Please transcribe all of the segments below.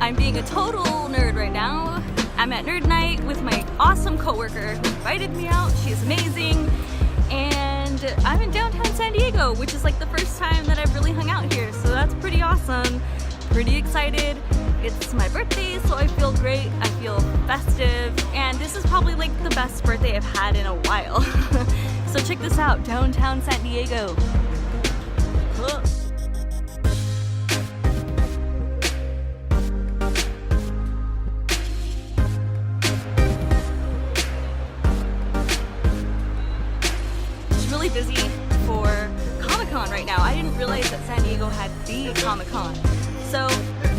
I'm being a total nerd right now. I'm at Nerd Night with my awesome coworker who invited me out. She's amazing. And I'm in downtown San Diego, which is like the first time that I've really hung out here. So that's pretty awesome. Pretty excited. It's my birthday, so I feel great. I feel festive. And this is probably like the best birthday I've had in a while. So check this out, downtown San Diego. Huh. Really busy for Comic-Con right now. I didn't realize that San Diego had the Comic-Con. So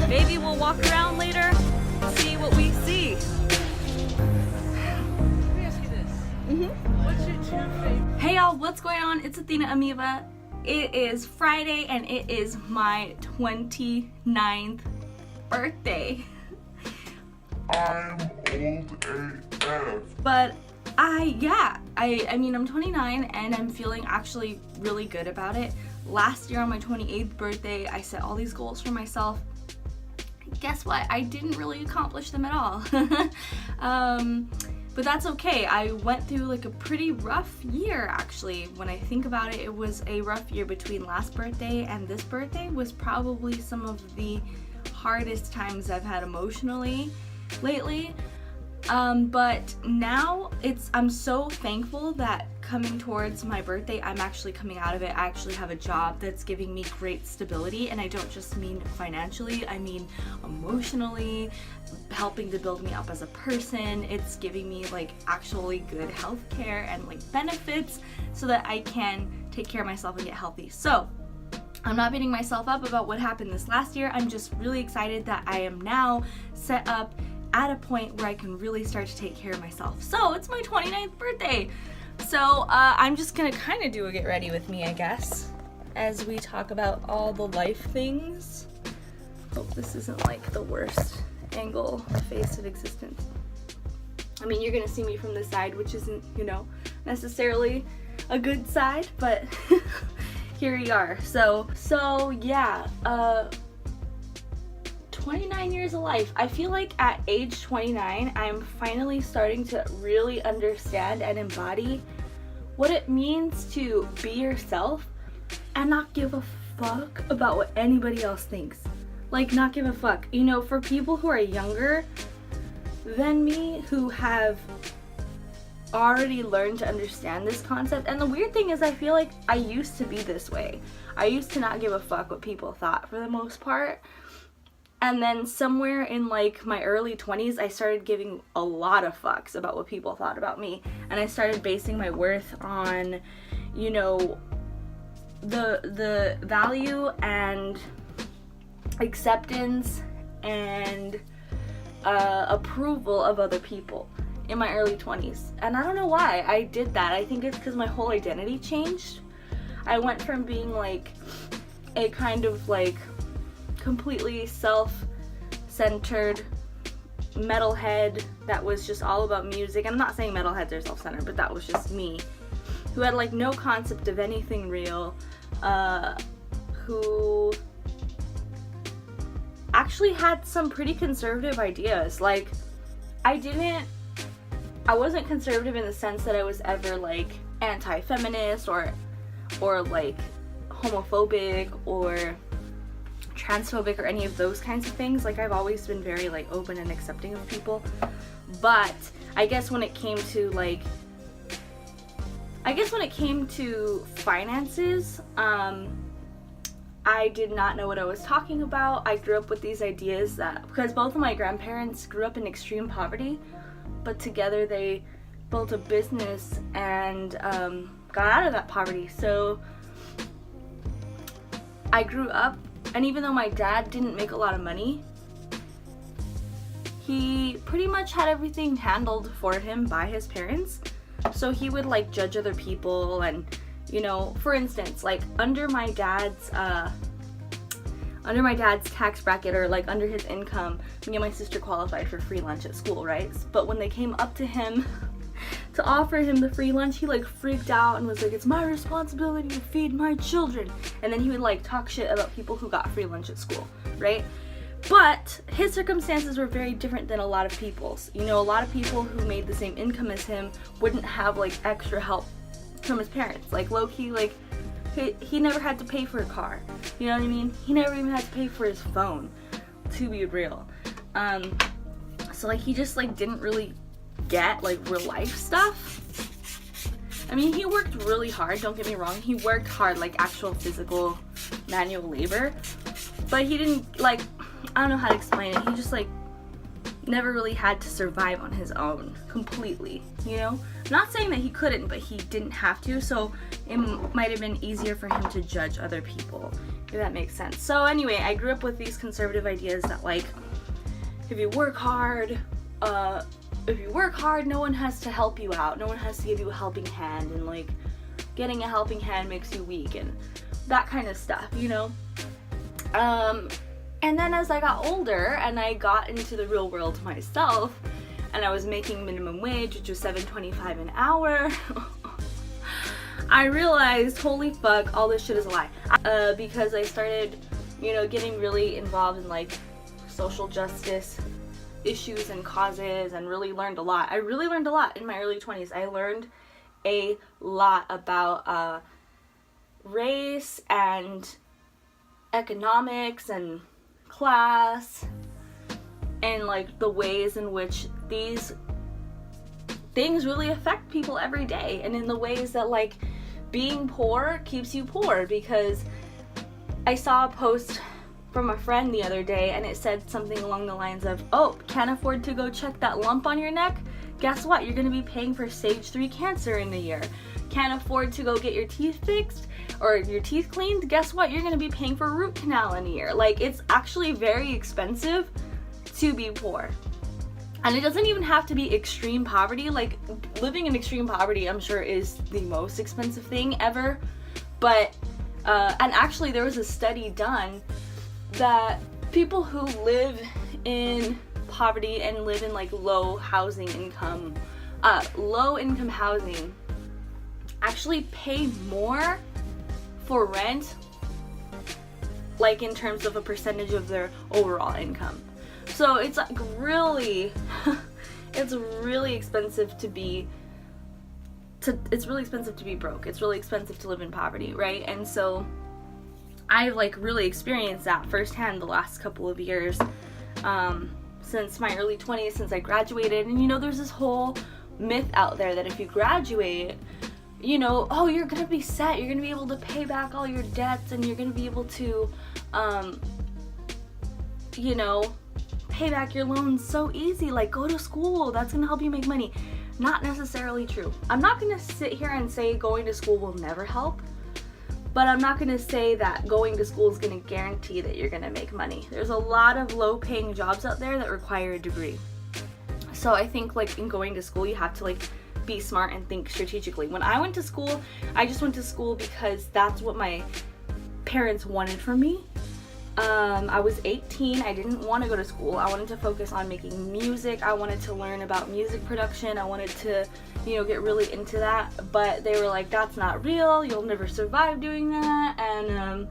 maybe we'll walk around later, see what we see. Let me ask you this. What's your two favorite? Hey y'all, what's going on? It's Athena Amoeba. It is Friday and it is my 29th birthday. I'm old AF. But I mean, I'm 29 and I'm feeling actually really good about it. Last year on my 28th birthday, I set all these goals for myself. Guess what? I didn't really accomplish them at all. But that's okay. I went through like a pretty rough year actually. When I think about it, it was a rough year between last birthday and this birthday was probably some of the hardest times I've had emotionally lately. But now I'm so thankful that coming towards my birthday, I'm actually coming out of it. I actually have a job that's giving me great stability, and I don't just mean financially, I mean emotionally, helping to build me up as a person. It's giving me like actually good health care and like benefits so that I can take care of myself and get healthy. So I'm not beating myself up about what happened this last year. I'm just really excited that I am now set up at a point where I can really start to take care of myself. So it's my 29th birthday. So I'm just gonna kind of do a get ready with me, I guess, as we talk about all the life things. Hope this isn't like the worst angle face of existence. I mean, you're gonna see me from the side, which isn't, necessarily a good side, but here we are. So yeah, 29 years of life. I feel like at age 29, I'm finally starting to really understand and embody what it means to be yourself and not give a fuck about what anybody else thinks. Like, not give a fuck. For people who are younger than me, who have already learned to understand this concept, and the weird thing is I feel like I used to be this way. I used to not give a fuck what people thought for the most part. And then somewhere in like my early 20s, I started giving a lot of fucks about what people thought about me. And I started basing my worth on, the value and acceptance and approval of other people in my early 20s. And I don't know why I did that. I think it's because my whole identity changed. I went from being like a kind of like completely self-centered metalhead that was just all about music. I'm not saying metalheads are self-centered, but that was just me, who had like no concept of anything real, who actually had some pretty conservative ideas. Like, I wasn't conservative in the sense that I was ever like anti-feminist or like homophobic or transphobic or any of those kinds of things. Like, I've always been very like open and accepting of people, but I guess when it came to finances, I did not know what I was talking about. I grew up with these ideas because both of my grandparents grew up in extreme poverty, but together they built a business and got out of that poverty. So I grew up, and even though my dad didn't make a lot of money, he pretty much had everything handled for him by his parents. So he would like judge other people and, for instance, like under my dad's tax bracket, or like under his income, me and my sister qualified for free lunch at school, right? But when they came up to him to offer him the free lunch, he like freaked out and was like, it's my responsibility to feed my children. And then he would like talk shit about people who got free lunch at school, right? But his circumstances were very different than a lot of people's. You know, a lot of people who made the same income as him wouldn't have like extra help from his parents. Like low-key, like he never had to pay for a car. You know what I mean? He never even had to pay for his phone, to be real. So like he just like didn't really get like real life stuff. I mean, he worked really hard, don't get me wrong. He worked hard, like actual physical manual labor. But he didn't, like, I don't know how to explain it. He just, like, never really had to survive on his own completely, you know? I'm not saying that he couldn't, but he didn't have to, so it might have been easier for him to judge other people, if that makes sense. So anyway, I grew up with these conservative ideas that, like, if you work hard, no one has to help you out. No one has to give you a helping hand, and, like, getting a helping hand makes you weak, and that kind of stuff, you know? And then as I got older and I got into the real world myself and I was making minimum wage, which was $7.25 an hour, I realized, holy fuck, all this shit is a lie. Because I started, you know, getting really involved in like social justice issues and causes and really learned a lot. I really learned a lot in my early 20s. I learned a lot about race and economics and class and like the ways in which these things really affect people every day, and in the ways that like being poor keeps you poor. Because I saw a post from a friend the other day and it said something along the lines of, oh, can't afford to go check that lump on your neck? Guess what? You're gonna be paying for stage 3 cancer in a year. Can't afford to go get your teeth fixed or your teeth cleaned? Guess what? You're gonna be paying for a root canal in a year. Like, it's actually very expensive to be poor. And it doesn't even have to be extreme poverty. Like, living in extreme poverty, I'm sure, is the most expensive thing ever. But, and actually there was a study done that people who live in poverty and live in like low income housing actually pay more for rent, like in terms of a percentage of their overall income. So it's like really it's really expensive to be broke. It's really expensive to live in poverty, right? And so I've like really experienced that firsthand the last couple of years, since my early 20s, since I graduated. And you know, there's this whole myth out there that if you graduate, you know, oh, you're gonna be set, you're gonna be able to pay back all your debts, and you're gonna be able to, you know, pay back your loans so easy. Like, go to school, that's gonna help you make money. Not necessarily true. I'm not gonna sit here and say going to school will never help, but I'm not gonna say that going to school is gonna guarantee that you're gonna make money. There's a lot of low-paying jobs out there that require a degree. So I think like in going to school, you have to like be smart and think strategically. When I went to school, I just went to school because that's what my parents wanted from me. I was 18. I didn't want to go to school. I wanted to focus on making music. I wanted to learn about music production. I wanted to, you know, get really into that. But they were like, that's not real. You'll never survive doing that. And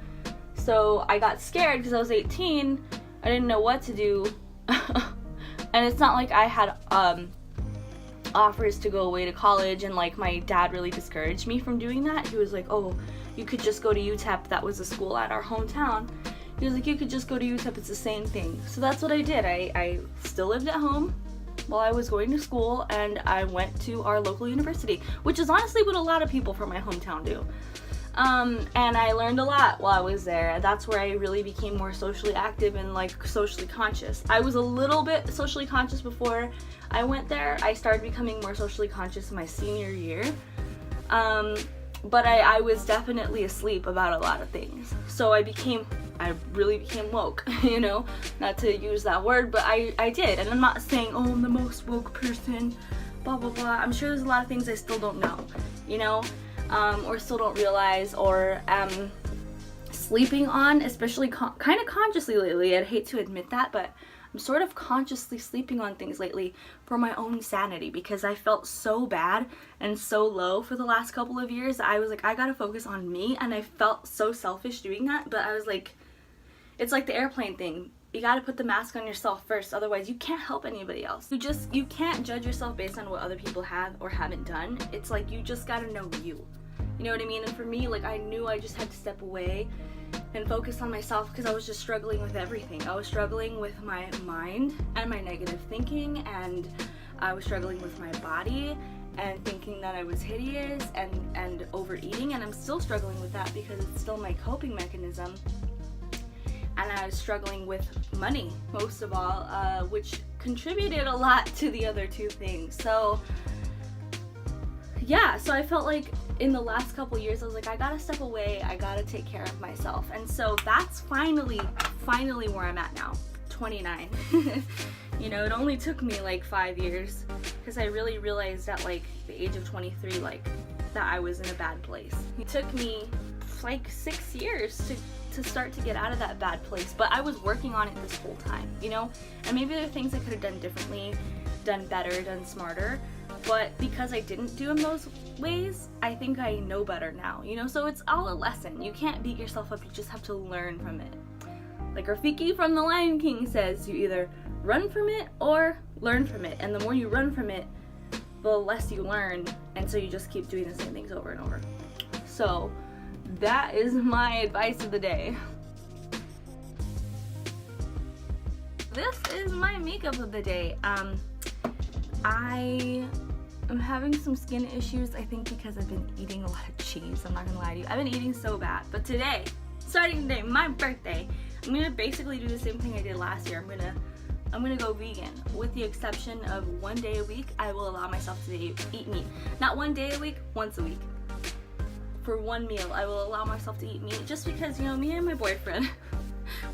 so I got scared because I was 18. I didn't know what to do. And it's not like I had offers to go away to college, and like my dad really discouraged me from doing that. He was like, oh, you could just go to UTEP. That was a school at our hometown. He was like, you could just go to UTEP, it's the same thing. So that's what I did. I still lived at home while I was going to school, and I went to our local university, which is honestly what a lot of people from my hometown do. And I learned a lot while I was there. That's where I really became more socially active and like socially conscious. I was a little bit socially conscious before I went there. I started becoming more socially conscious in my senior year. But I was definitely asleep about a lot of things. So I really became woke, you know, not to use that word, but I did. And I'm not saying, oh, I'm the most woke person, blah, blah, blah. I'm sure there's a lot of things I still don't know, you know, or still don't realize, or am sleeping on, especially kind of consciously lately. I'd hate to admit that, but I'm sort of consciously sleeping on things lately for my own sanity, because I felt so bad and so low for the last couple of years. I was like, I gotta focus on me, and I felt so selfish doing that. But I was like, it's like the airplane thing. You gotta put the mask on yourself first, otherwise you can't help anybody else. You can't judge yourself based on what other people have or haven't done. It's like you just gotta know you. You know what I mean? And for me, like, I knew I just had to step away and focus on myself because I was just struggling with everything. I was struggling with my mind and my negative thinking, and I was struggling with my body and thinking that I was hideous and overeating, and I'm still struggling with that because it's still my coping mechanism. And I was struggling with money, most of all, which contributed a lot to the other two things. So yeah, so I felt like in the last couple years, I was like, I gotta step away, I gotta take care of myself. And so that's finally where I'm at now, 29. You know, it only took me like 5 years because I really realized at like the age of 23, like, that I was in a bad place. It took me like 6 years to start to get out of that bad place, but I was working on it this whole time, you know? And maybe there are things I could have done differently, done better, done smarter, but because I didn't do them those ways, I think I know better now, you know? So it's all a lesson. You can't beat yourself up, you just have to learn from it. Like Rafiki from The Lion King says, you either run from it or learn from it, and the more you run from it, the less you learn, and so you just keep doing the same things over and over. So that is my advice of the day. This is my makeup of the day. I am having some skin issues, I think because I've been eating a lot of cheese. I'm not gonna lie to you. I've been eating so bad. But today, starting today, my birthday, I'm gonna basically do the same thing I did last year. I'm gonna go vegan, with the exception of 1 day a week. I will allow myself to eat meat. Not 1 day a week, once a week. For one meal, I will allow myself to eat meat, just because, you know, me and my boyfriend,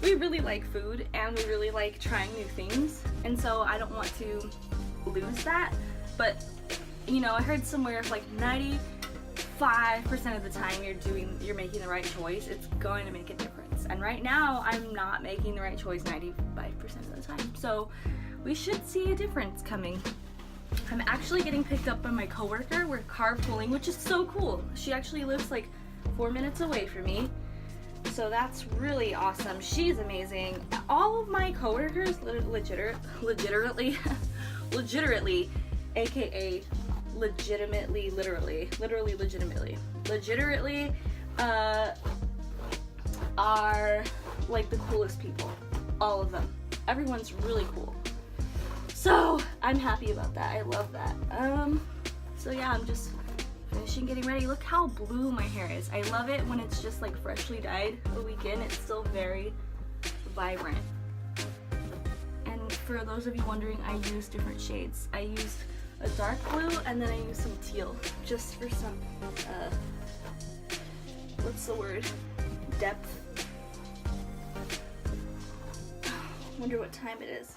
we really like food and we really like trying new things, and so I don't want to lose that. But, you know, I heard somewhere if like 95% of the time you're making the right choice, it's going to make a difference. And right now, I'm not making the right choice 95% of the time. So we should see a difference coming. I'm actually getting picked up by my coworker. We're carpooling, which is so cool. She actually lives like 4 minutes away from me. So that's really awesome. She's amazing. All of my coworkers legitimately, aka legitimately, legitimately, are like the coolest people. All of them. Everyone's really cool. So I'm happy about that. I love that. So yeah, I'm just finishing getting ready. Look how blue my hair is. I love it when it's just like freshly dyed a week in. It's still very vibrant. And for those of you wondering, I use different shades. I used a dark blue and then I used some teal just for some, what's the word? Depth. Wonder what time it is.